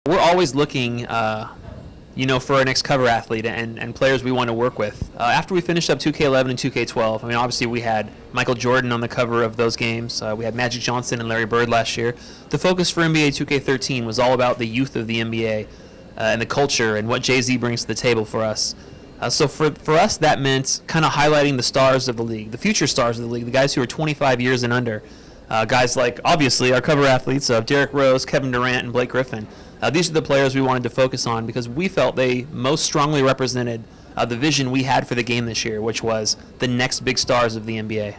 We're always looking, for our next cover athlete and players we want to work with. After we finished up 2K11 and 2K12, I mean, obviously we had Michael Jordan on the cover of those games. We had Magic Johnson and Larry Bird last year. The focus for NBA 2K13 was all about the youth of the NBA and the culture and what Jay-Z brings to the table for us. So for us, that meant kind of highlighting the stars of the league, the future stars of the league, the guys who are 25 years and under. Guys like, obviously, our cover athletes, Derrick Rose, Kevin Durant, and Blake Griffin. These are the players we wanted to focus on because we felt they most strongly represented the vision we had for the game this year, which was the next big stars of the NBA.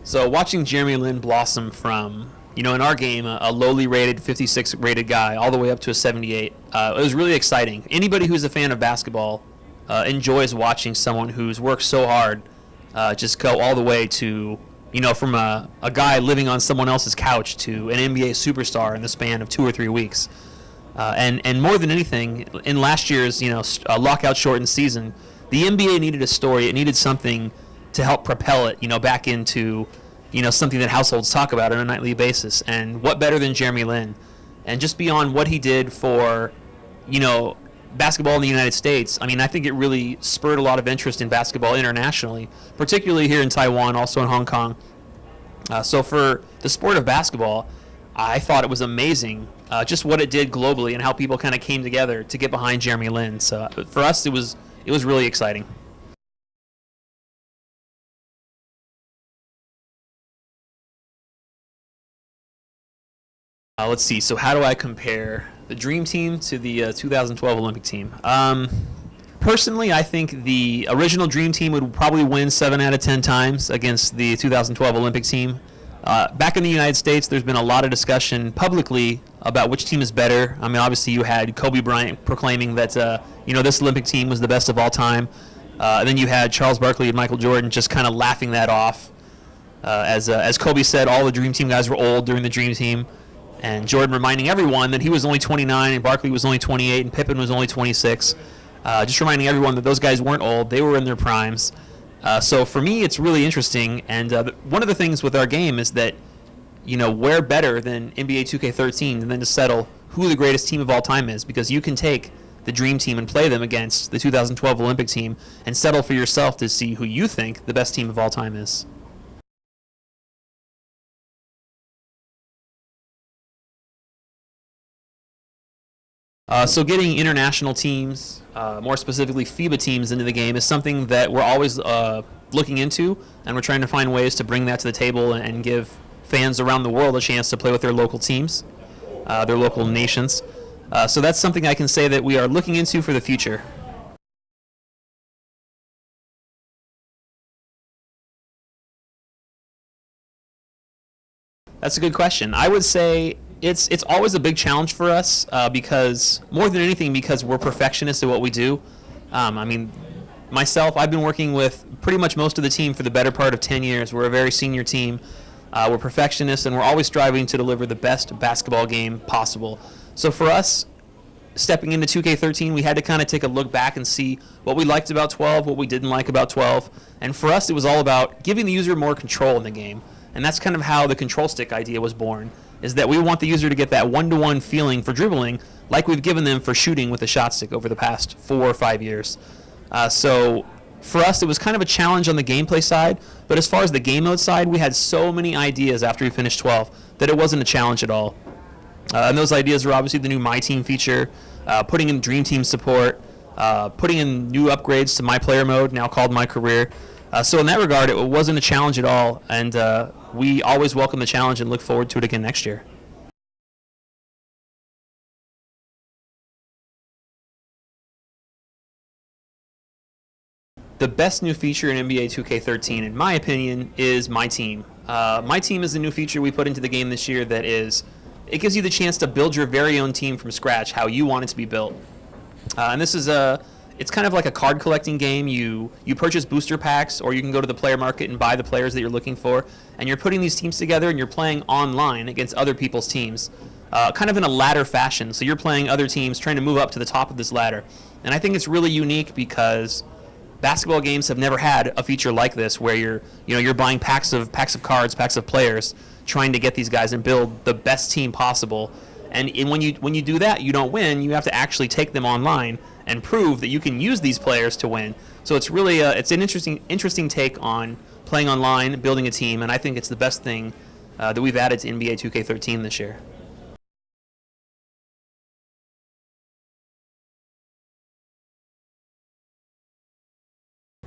So watching Jeremy Lin blossom from, in our game, a lowly rated 56 rated guy all the way up to a 78, it was really exciting. Anybody who's a fan of basketball enjoys watching someone who's worked so hard just go all the way to, from a guy living on someone else's couch to an NBA superstar in the span of 2 or 3 weeks. And more than anything, in last year's, lockout shortened season, the NBA needed a story. It needed something to help propel it, back into, something that households talk about on a nightly basis. And what better than Jeremy Lin? And just beyond what he did for, basketball in the United States, I mean, I think it really spurred a lot of interest in basketball internationally, particularly here in Taiwan, also in Hong Kong. So for the sport of basketball, I thought it was amazing just what it did globally and how people kind of came together to get behind Jeremy Lin. So for us, it was really exciting. Let's see. So how do I compare the Dream Team to the 2012 Olympic team? Personally, I think the original Dream Team would probably win 7 out of 10 times against the 2012 Olympic team. Back in the United States, there's been a lot of discussion publicly about which team is better. I mean, obviously, you had Kobe Bryant proclaiming that this Olympic team was the best of all time. And then you had Charles Barkley and Michael Jordan just kind of laughing that off. As Kobe said, all the Dream Team guys were old during the Dream Team. And Jordan reminding everyone that he was only 29 and Barkley was only 28 and Pippen was only 26. Just reminding everyone that those guys weren't old. They were in their primes. So for me, it's really interesting. And one of the things with our game is that, we're better than NBA 2K13 and then to settle who the greatest team of all time is, because you can take the Dream Team and play them against the 2012 Olympic team and settle for yourself to see who you think the best team of all time is. So getting international teams, more specifically FIBA teams, into the game is something that we're always looking into, and we're trying to find ways to bring that to the table and give fans around the world a chance to play with their local teams, their local nations. So that's something I can say that we are looking into for the future. That's a good question. I would say it's always a big challenge for us because, more than anything, because we're perfectionists at what we do. I mean, myself, I've been working with pretty much most of the team for the better part of 10 years. We're a very senior team. We're perfectionists, and we're always striving to deliver the best basketball game possible. So for us, stepping into 2K13, we had to kind of take a look back and see what we liked about 12, what we didn't like about 12. And for us, it was all about giving the user more control in the game. And that's kind of how the control stick idea was born, is that we want the user to get that one-to-one feeling for dribbling like we've given them for shooting with a shot stick over the past 4 or 5 years. So for us, it was kind of a challenge on the gameplay side, but as far as the game mode side, we had so many ideas after we finished 12 that it wasn't a challenge at all. And those ideas were obviously the new My Team feature, putting in Dream Team support, putting in new upgrades to My Player mode, now called My Career. So in that regard, it wasn't a challenge at all, and we always welcome the challenge and look forward to it again next year. The best new feature in NBA 2K13, in my opinion, is My Team. My Team is a new feature we put into the game this year that it gives you the chance to build your very own team from scratch, how you want it to be built. And this is it's kind of like a card collecting game. You purchase booster packs, or you can go to the player market and buy the players that you're looking for, and you're putting these teams together and you're playing online against other people's teams, kind of in a ladder fashion. So you're playing other teams trying to move up to the top of this ladder. And I think it's really unique because basketball games have never had a feature like this, where you're buying packs of cards, packs of players, trying to get these guys and build the best team possible. And when you do that, you don't win. You have to actually take them online and prove that you can use these players to win. So it's really it's an interesting take on playing online, building a team, and I think it's the best thing that we've added to NBA 2K13 this year.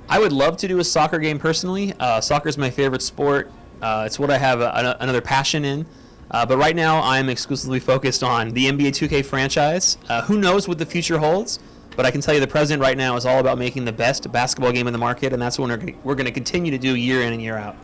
I would love to do a soccer game personally. Soccer is my favorite sport. It's what I have another passion in. But right now, I'm exclusively focused on the NBA 2K franchise. Who knows what the future holds? But I can tell you the president right now is all about making the best basketball game in the market, and that's what we're going to continue to do year in and year out.